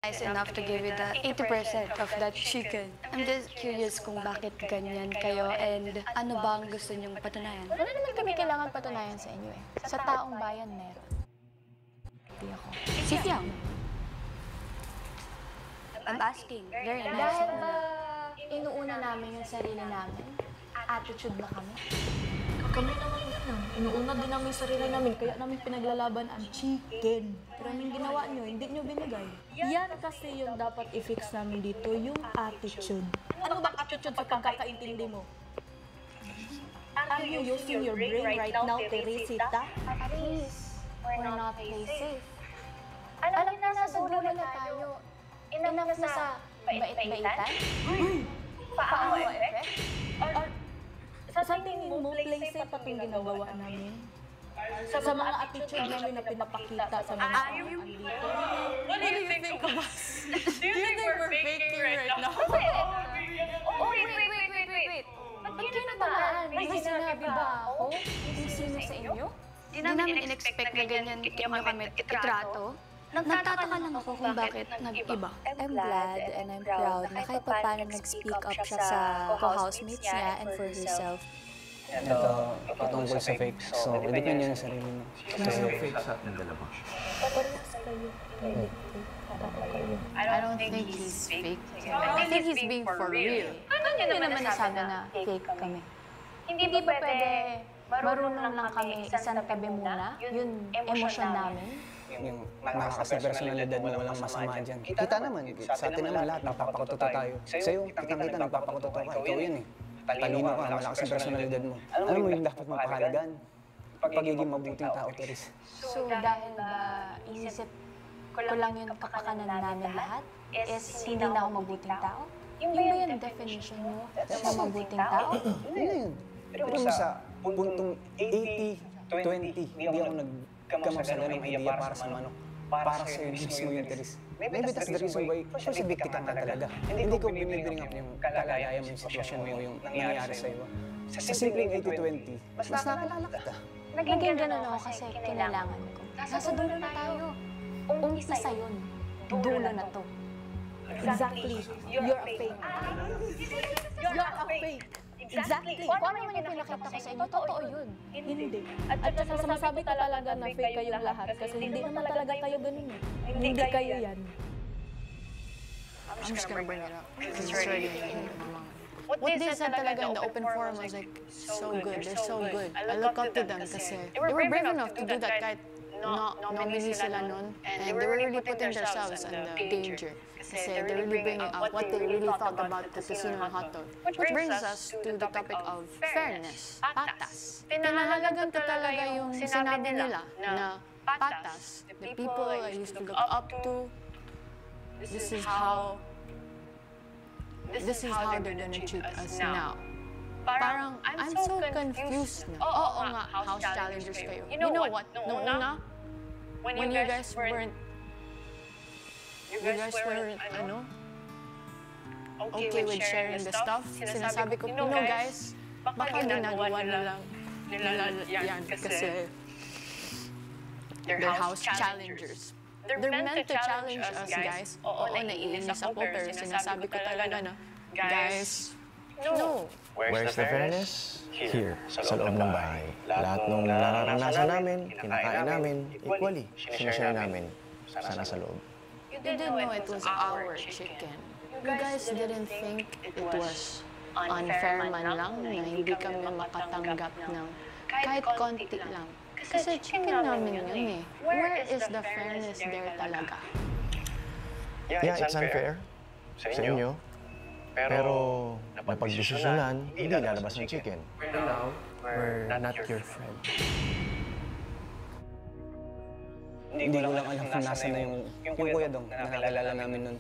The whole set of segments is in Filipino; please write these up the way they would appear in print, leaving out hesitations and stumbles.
nice enough to give you the 80% of that chicken. I'm just curious kung bakit ganyan kayo and ano bang gusto niyong patunayan? Wala naman kami kailangan patunayan sa inyo eh. Sa taong bayan meron. Hindi ako. Si Fiang. I'm asking. Very nice. Dahil ba inuuna namin yung sarili namin? Attitude na kami? Kami naman ganun. Inuuna din namin yung sarili namin, kaya namin pinaglalaban ang chicken. Pero anong ginawa nyo, hindi nyo binigay. Yan kasi yung dapat i-fix namin dito, yung attitude. Ano ba attitude sa pagkakaintindi mo? Are you using your brain right now, Teresita? Please, we're not play safe. Alam na nasa dulo na tayo. Enough na sa bait-baitan? Paano effect? Or sa tingin mo, play safe pa itong ginagawa namin? Sa mga attitude namin na pinapakita sa mga andito? What do you think of us? Do you think we're faking right now? Oh, wait. Ba't kayo natamaan? May sinabi ba ako? Kung sino sa inyo? Di namin in-expect na ganyan inyo kami itrato. Nagtataka lang ako kung bakit nag-iba. I'm glad and I'm proud na kahit pa paano nag-speak up siya sa co-housemates niya and for herself. Ito, patungkol sa fake. So, idipin niyo yung sarili mo. Kasi fake sa ating dalawa. I don't think he's fake. I think he's being for real. Ano nyo naman nasabi na fake kami? Hindi ba pwede marunong lang kami isang tabi muna yung emosyon namin? Yung malakas na personalidad mo, walang masama dyan. Kita naman, sa atin naman lahat, nagpapakutoto tayo. Sa'yo, kitang-kita, nagpapakutoto ka. Ikaw yun eh. Talino ka, malakas na personalidad mo. Alam mo yung dapat mong pahalagan? Pagiging mabuting tao, Teres. So dahil ba inisip ko lang yung kapakanan namin lahat is hindi na ako mabuting tao? Yung ba yung definition mo sa mabuting tao? Ano yun? Pero mo sa puntong 80-20, hindi ako nagkamap sa ganong idea para sa manok. Para sa iyo mismo yun, Teres. Maybe that's the reason why persibik kita nga talaga. Hindi ko binibring up yung kalagayan mo, yung sitwasyon mo, yung nangyayari sa iyo. Sa simpleng 80-20, mas nakakilala kita. Naging ganun ako kasi kailangan ko. Nasa dulo na tayo. Umpisa yun. Dulo na to. Exactly. You're a fake. You're a fake. Exactly. Kung ano naman yung pinakita ko sa inyo, totoo yun. Hindi. At saka sinasabi ko talaga na fake kayong lahat kasi hindi naman talaga kayo ganun eh. Hindi kayo yan. I'm just gonna bring it up. It's already in my mind. What they said talaga in the open forum was like, so good, they're so good. I look up to them kasi they were brave enough to do that kahit nominee sila nun. And they were really putting themselves in the danger. Kasi they're really bringing up what they really thought about the casino and hot dog. Which brings us to the topic of fairness, patas. Tinahalagan ko talaga yung sinabi nila na patas, the people I used to look up to, this is how they're gonna treat us now. Parang, I'm so confused na. Oo nga, house challengers kayo. You know what? Noong una, when you guys weren't, okay with sharing the stuff, sinasabi ko, guys, baka ginagawa na lang nila yan kasi they're house challengers. They're meant to challenge us, guys. Oo, naiinis ako, pero sinasabi ko talaga na, guys, no. Where's the fairness? Here, sa loob ng bahay. Lahat ng nararanasan namin, kinakain namin, equally, sinashare namin sana sa loob. You didn't know it was our chicken. You guys didn't think it was unfair man lang na hindi kami makatanggap ng kahit konti lang. Kasi chicken namin yun eh. Where is the fairness there talaga? Yeah, it's unfair sa inyo. Pero napagdesisyonan, hindi lalabas ng chicken. Now, we're not your friend. Hindi ko lang alam kung nasa na yung Kuya Dong na nakakilala namin nun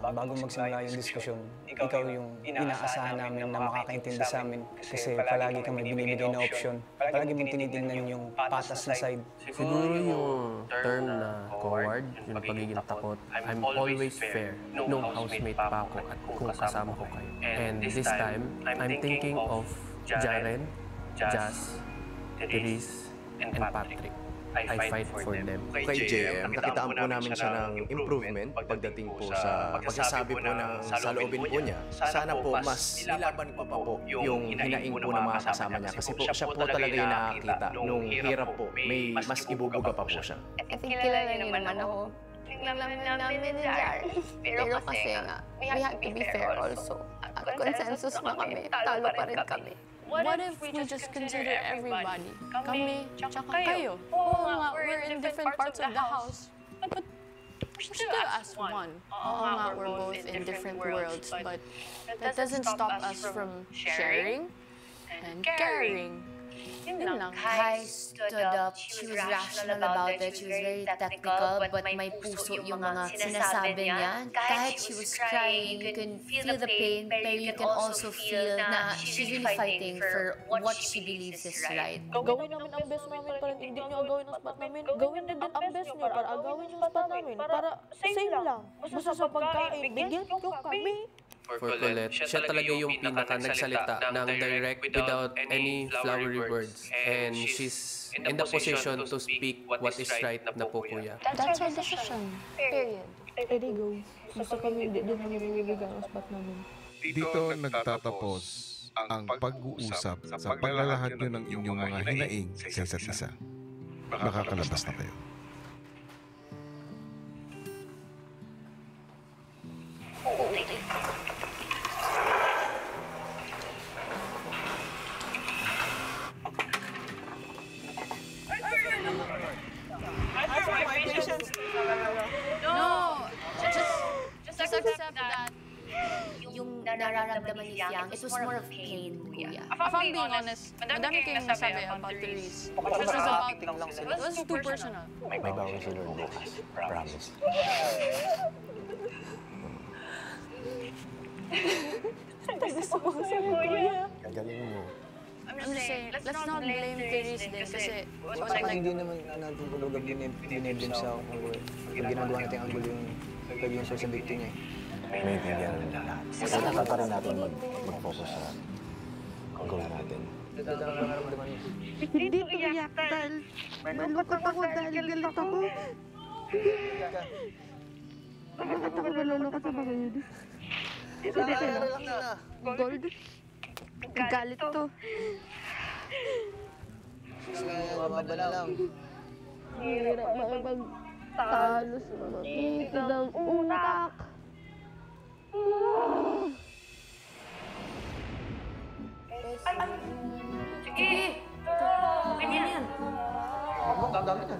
na bago magsimula yung diskusyon, ikaw yung inaasahan namin na makakaintindi sa amin kasi palagi kami binibigay na option. Palagi mong tinitingnan yung patas na side. Siguro yung term na coward, yung pagiging takot, I'm always fair nung housemate pa ako at kung kasama ko kayo. And this time, I'm thinking of Jaren, Jazz, Therese, and Patrick. I fight for them. Kay JM, nakitaan po namin siya ng improvement pagdating po sa pagsasabi po ng saloobin po niya. Sana po mas nilaban ko pa po yung hinaing po ng mga kasama niya. Kasi po siya po talaga yung nakakita. Nung hirap po, may mas ibubuga pa po siya. I think kilala niyo naman ako. Tingnan namin ni Jar. Pero kasi nga, we have to be fair also. At consensus na kami, talo pa rin kami. What if we just consider everybody? Kami, tsaka kayo. Oo nga, we're in different parts of the house. But we're still as one. Oo nga, we're both in different worlds. But that doesn't stop us from sharing and caring. Yun lang. Kai stood up. She was rational about it. She was very technical, but may puso yung mga sinasabi niya. Kahit she was crying, you can feel the pain, pero you can also feel na she's really fighting for what she believes is right. Gawin namin ang best namin para hindi nyo agawin ang spot namin. Gawin din ang best nyo para agawin yung spot namin. Para same lang. Basta sa pagkain, bigyan nyo kami. For Colette, siya talaga yung pinaka nagsalita ng direct without any flowery words. And she's in the position to speak what is right na po, kuya. That's our decision. Period. Ready, go. Basta kami, hindi din namin bibigyan ang spot namin. Dito nagtatapos ang pag-uusap sa paglalahad nyo ng inyong mga hinaing sa isa't isa. Makakalabas na kayo. No, just accept that. Yung nararamdaman ni Yang, it was more of pain, kuya. If I'm being honest, madami kayong nasabi about Therese. This was about, it was too personal. May bawi si Lord bukas. Promise. Gagalin mo. I'm just saying, let's not blame Therese din kasi it was Saka like, hindi naman natin tulog ang biniblim sa angulo. Pag ginagawa natin ang angulo yung pag-answer sa victim niya. May bigyan rin na lahat. Kasi dapat pa rin natin mag-focus sa goal natin. Hindi to iyak, Tal. Malungkot ako dahil galit ako. Bakit ako nalulungkot sa mga yun? Gold? Galit to. Mababa na lang. Hirap makipagtalo sa mga tito ng utak. Sige! Ganyan yan. Gagamit na.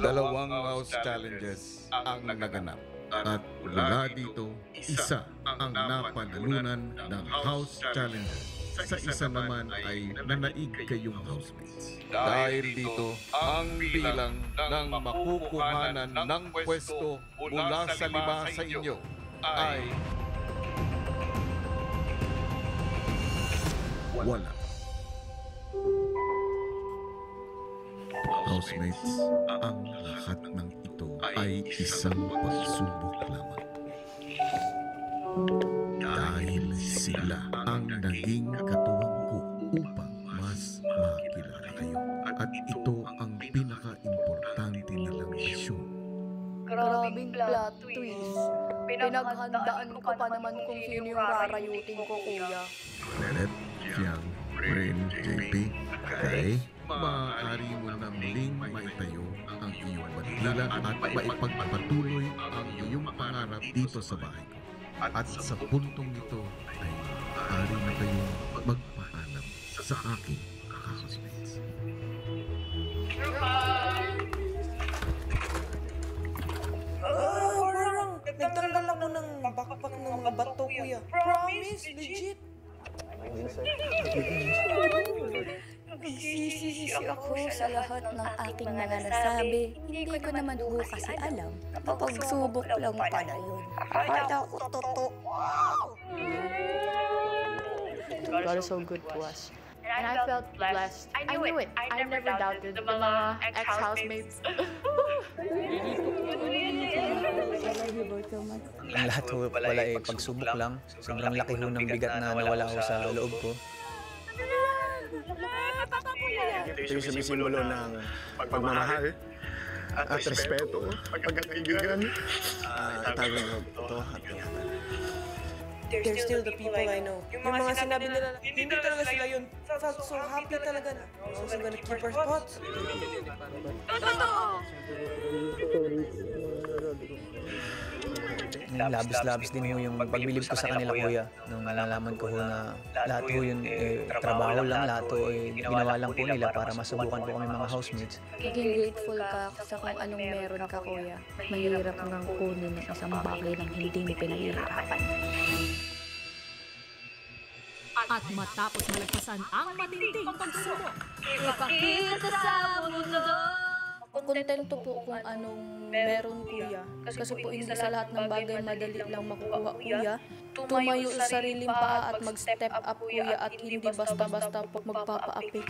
Dalawang house challenges ang naganap. At mula dito, isa ang napanalunan ng house challenges. Sa isa naman ay nanaig kayong housemates. Dahil dito, ang bilang ng makukuhanan ng pwesto mula sa 5 sa inyo ay wala. Housemates, ang lahat ng ito ay isang pagsubok lamang. Dahil sila ang naging katuwang ko upang mas makilala kayo. At ito ang pinaka-importante nilang misyon. Grabing plot twist. Pinaghandaan ko pa naman kung sino yung rarayutin ko, kuya. Lelet, Yang, Bren, JP, kay maaari mo nang muling maitayo ang iyong bandila at maipagpatuloy ang iyong pangarap dito sa bahay ko. At sa puntong ito ay maaari na kayong magpaalam sa aking housemates. Parang nagtanggal ako ng backpack ng mga bato, kuya. Promise, legit. Nagsisisi ako sa lahat ng aking mga nasabi. Hindi ko naman ho kasi alam. Papagsubok lang pala yun. Akala ko totoo. God is so good to us. And I felt blessed. I knew it. I never doubted the mga ex-housemates. Ang lahat ho pala pagsubok lang. Sobrang laki ho ng bigat na nawala ho sa loob ko. Ito yung sumisimbolo ng pagmamahal at respeto, pagkakaibigan. Tawag na ito at ingatan. They're still the people I know. Yung mga sinabi nila, hindi talaga sila yun. Felt so happy talaga na. So we're gonna keep our spots. Labis-labis din ho yung pagbilib ko sa kanila, kuya. Nung nalalaman ko ho na lahat ho yun trabaho lang, lahat ho ginawa lang po nila para masubukan po kami mga housemates. Maging grateful ka sa kung anong meron ka, kuya. Mahirap ngang kunin ng isang bagay ng hindi mo pinaghihirapan. At matapos malagpasan ang matinding pagsubok, Ipakita sa mundo. Kontento po kung anong meron, kuya. Kasi po hindi sa lahat ng bagay madali lang makukuha, kuya. Tumayo sa sariling paa at mag-step up, kuya, at hindi basta-basta po magpapaapi.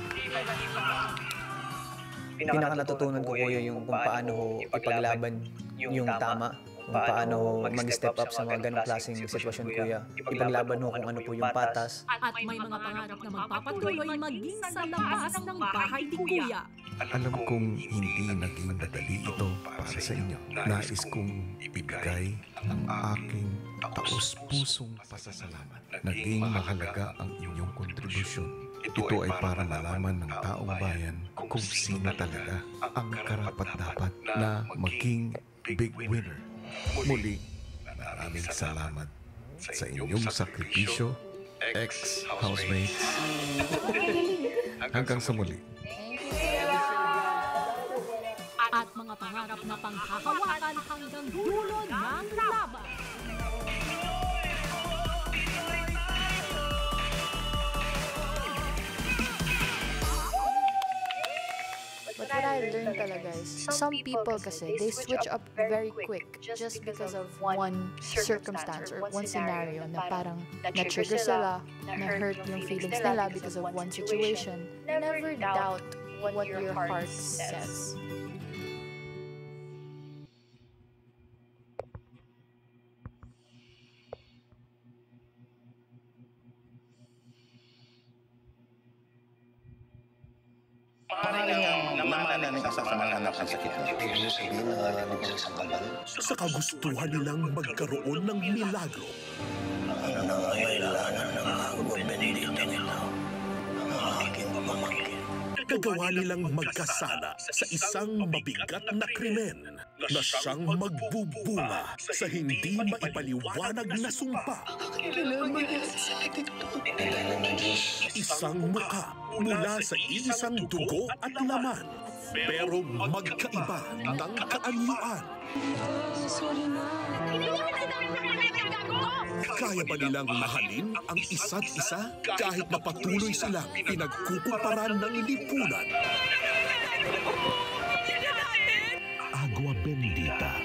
Pinaka natutunan ko, kuya, yung kung paano ho ipaglaban yung tama. Kung paano mag-step up sa mga ganong klaseng sitwasyon, kuya. Ipaglaban ho kung ano po yung patas. at may mga pangarap na magpapatuloy maging sa labas ng bahay ni kuya. Alam kong hindi naging madali ito para sa inyo. Nais kong ibigay ang aking taos-pusong pasasalamat. Naging mahalaga ang inyong kontribusyon. Ito ay para malaman ng taong bayan kung sino talaga ang karapat-dapat na maging big winner. Muli, maraming salamat sa inyong sakripisyo, ex-housemates. Hanggang sa muli. At mga pangarap na panghahawakan hanggang dulo ng laban. But what I learned talaga is, some people kasi, they switch up very quick just because of one circumstance or one scenario na parang na-trigger sila, na-hurt yung feelings nila because of one situation. Never doubt what your heart says. Namana ng isa sa mga anak ng sakit na. Sa kagustuhan nilang magkaroon ng milagro. Ang nangangailangan ng agwa Benedicta nila, ang aking pamangkin. Gagawa nilang magkasala sa isang mabigat na krimen na siyang magbubunga sa hindi maipaliwanag na sumpa. Isang muka mula sa isang dugo at laman, pero magkaiba ng kaanyuan. Kaya ba nilang mahalin ang isa't isa kahit na patuloy silang pinagkukumparan ng lipunan? Agua Bendita,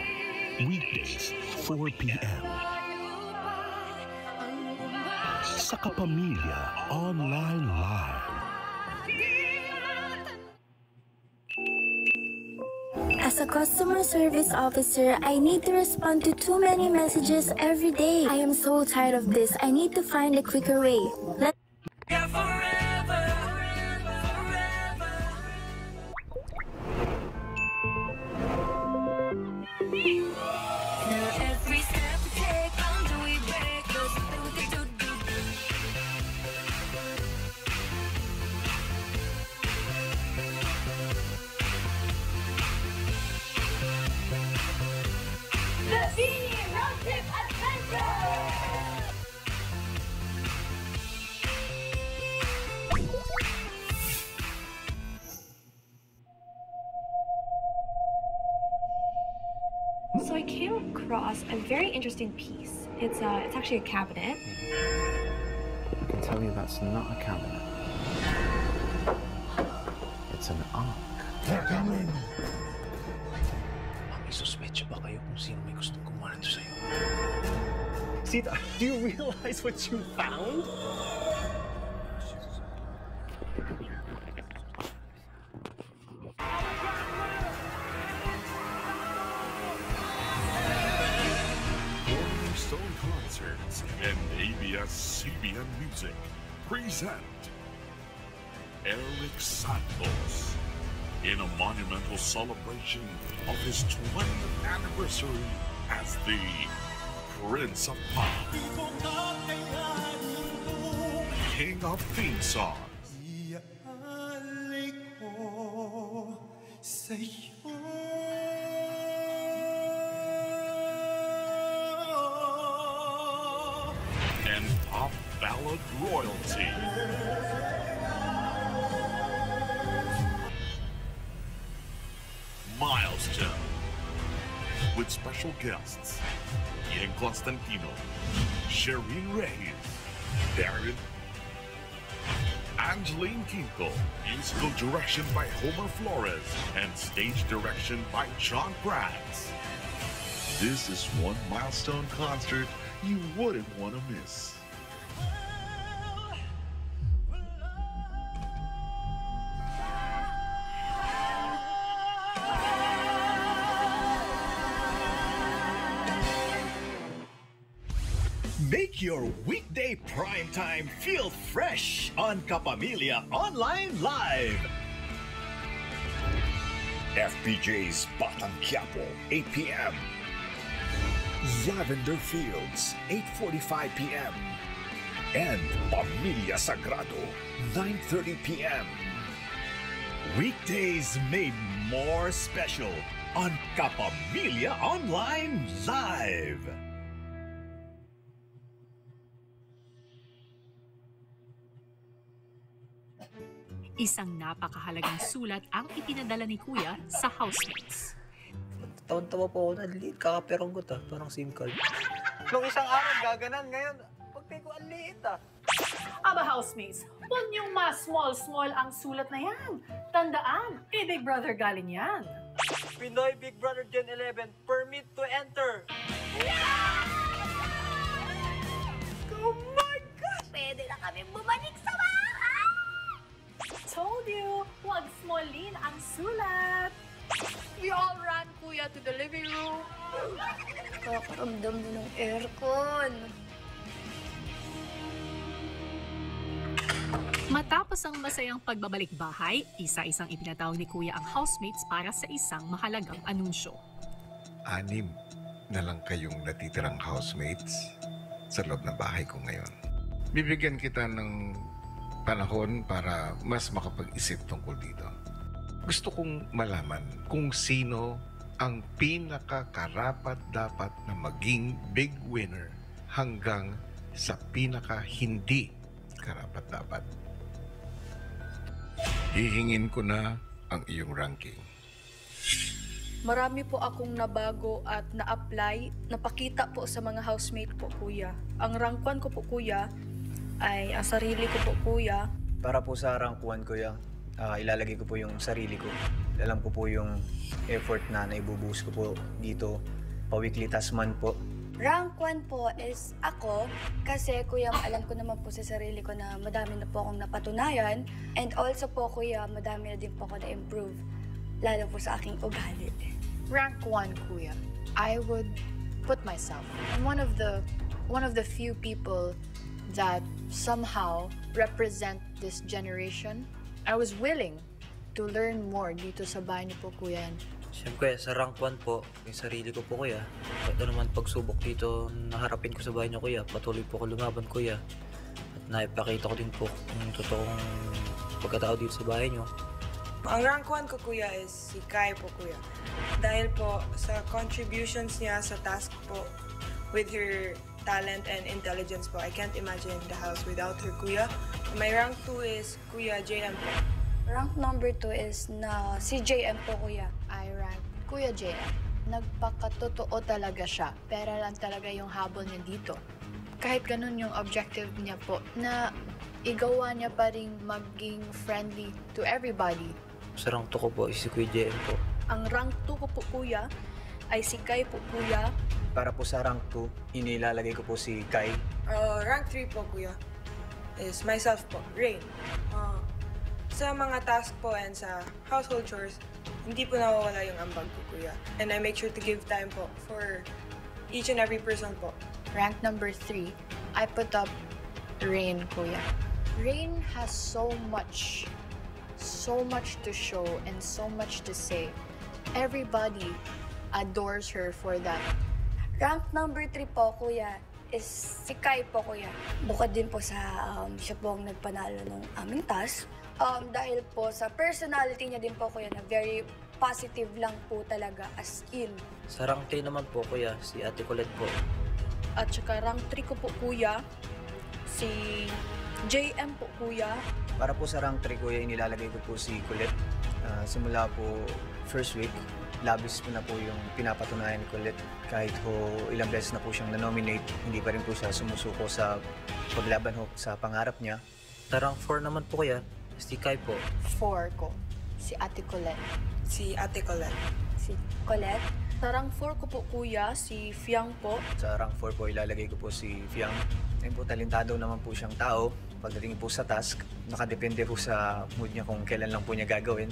weekdays, 4 p.m. Sa Kapamilya Online Live. As a customer service officer, I need to respond to too many messages every day. I am so tired of this. I need to find a quicker way. So I came across a very interesting piece. It's actually a cabinet. I can tell you that's not a cabinet. It's an ark. They're coming! May suspecha ba kayo kung sino may gustong kumuha nito sa'yo? Sita, do you realize what you found? ABS-CBN Music present Eric Santos in a monumental celebration of his 20th anniversary as the Prince of Pop, King of Theme Songs, and pop ballad royalty. Milestone, with special guests Ian Constantino, Shereen Reyes, Darren, Angeline Quinto, musical direction by Homer Flores, and stage direction by John Prats. This is one milestone concert you wouldn't want to miss. Make your weekday primetime feel fresh on Kapamilya Online Live. FPJ's Batang Quiapo, 8 p.m. Lavender Fields, 8:45 p.m. And Pamilya Sagrado, 9:30 p.m. Weekdays made more special on Kapamilya Online Live. Isang napakahalagang sulat ang ipinadala ni Kuya sa housemates. Taon-tawa po ako na liit, kakaperonggot parang SIM card. Nung isang araw gaganan, ngayon, pagpay ko ang liit Aba housemates, huwag niyong mas small ang sulat na yan. Tandaan, kay Big Brother galing yan. Pinoy Big Brother Gen 11, permit to enter. Oh my gosh! Pwede na kami bumalik sa bahay! Told you, huwag smallin ang sulat. We all ran, Kuya, to the living room. Kakaramdam mo ng aircon. Matapos ang masayang pagbabalik bahay, isa-isang ipinatawag ni Kuya ang housemates para sa isang mahalagang anunsyo. 6 na lang kayong natitirang housemates sa loob ng bahay ko ngayon. Bibigyan kita ng panahon para mas makapag-isip tungkol dito. Gusto kong malaman kung sino ang pinaka-karapat-dapat na maging big winner hanggang sa pinaka-hindi karapat-dapat. Hihingin ko na ang iyong ranking. Marami po akong nabago at na-apply, napakita po sa mga housemate po, Kuya. Ang rank 1 ko po, Kuya, ay ang sarili ko po, Kuya. Para po sa rank 1, Kuya, ilalagay ko po yung sarili ko. Alam ko po yung effort na naibubuhos ko po dito. Pa-weekly task man po. Rank 1 po is ako kasi Kuya, alam ko naman po sa sarili ko na madami na po akong napatunayan. And also po, Kuya, madami na din po ako na-improve. Lalo po sa aking ugali. Rank 1, Kuya. I would put myself. I'm one of the few people that somehow represent this generation. I was willing to learn more dito sa bahay niyo po, Kuya. Siyempre, sa rank 1 po, yung sarili ko po, Kuya. Ito naman pagsubok dito, naharapin ko sa bahay niyo, Kuya. Patuloy po ko lumaban, Kuya. At naipakita ko din po yung totoong pagkatao dito sa bahay niyo. Ang rank 1 ko, Kuya, is si Kai po, Kuya. Dahil po sa contributions niya sa task po with her talent and intelligence po. I can't imagine the house without her, Kuya. My rank 2 is Kuya JM po. Rank number 2 is na si JM po, Kuya. I rank Kuya JM. Nagpakatotoo talaga siya. Pera lang talaga yung habol niya dito. Kahit ganun yung objective niya po, na igawa niya pa rin maging friendly to everybody. Sa rank 2 ko po is si Kuya JM po. Ang rank 2 ko po, Kuya, ay si Kai po, Kuya. Para po sa rank 2, inilalagay ko po si Kai. Rank 3 po, Kuya, is myself po, Rain. Sa mga task po and sa household chores, hindi po nawawala yung ambag ko, Kuya. And I make sure to give time po for each and every person po. Rank number 3, I put up Rain, kuya. Rain has so much to show and so much to say. Everybody adores her for that. Rank number 3 po, kuya, is si Kai po, kuya. Bukod din po sa siya po ang nagpanalo ng aming task. Dahil po sa personality niya din po, kuya, na very positive lang po talaga, as in. Sa rank 3 naman po, kuya, si Ate Colette po. At saka rank 3 ko po, kuya, si JM po, kuya. Para po sa rank 3, kuya, inilalagay ko po si Colette. Simula po first week, labis po na po yung pinapatunayan ni Colette. Kahit po ilang beses na po siyang na-nominate, hindi pa rin po siya sumusuko sa paglaban ho sa pangarap niya. Sa rank 4 naman po, kuya, si Kai po. 4 ko, si Ate Colette. Si Ate Colette. Si Colette. Sa rank 4 ko po, kuya, si Fiang po. Sa rank 4 po, ilalagay ko po si Fiang. Ayun po, talentado naman po siyang tao. Pagdating po sa task, nakadepende po sa mood niya kung kailan lang po niya gagawin.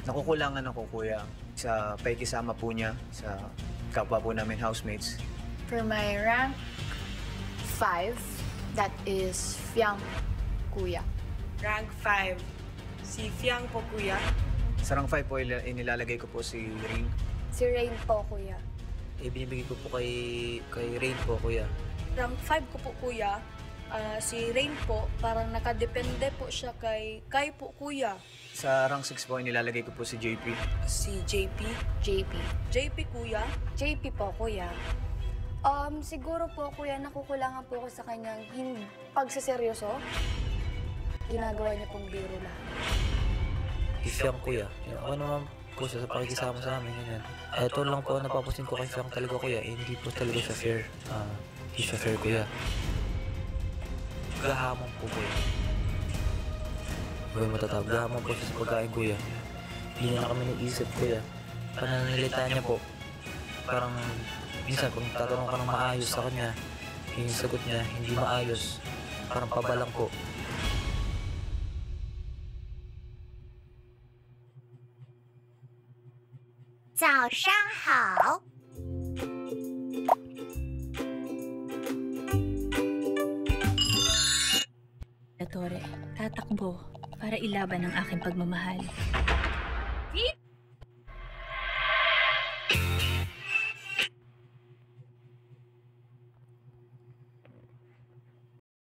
Nakukulangan ako, kuya, sa paikisama po niya sa kapwa po namin housemates. For my rank 5, that is Fiang, kuya. Rank 5, si Fiang po, kuya. Sa rank 5 po, inilalagay ko po si Rain. Si Rain po, kuya. Binibigay ko po kay Rain po, kuya. Rank 5 ko po, kuya, si Rain po, parang nakadepende po siya kay Kai po, kuya. Sa rank 6 po, inilalagay ko po si JP. Si JP. JP, kuya. JP po, kuya. Siguro po, kuya, nakukulangan po ako sa kanyang pagsaseryoso. Ginagawa niya pong biro lang. Si Fiang, kuya. Ako naman po siya sa pakikisama sa amin, ganyan. Ito lang po ang napapansin ko kay Fiang talaga, kuya. Hindi po talaga siya fair. Hindi siya fair, kuya. Gahamon po, kuya. Huwag matatawag. Gahamon po siya sa pagkain, kuya. Hindi niya na kami naisip, kuya. Pananalita niya po. Parang minsan kung tatanong ka ng maayos sa kanya, yung sagot niya hindi maayos. Parang pabalang po. Tore, tatakbo para ilaban ang aking pagmamahal. Deep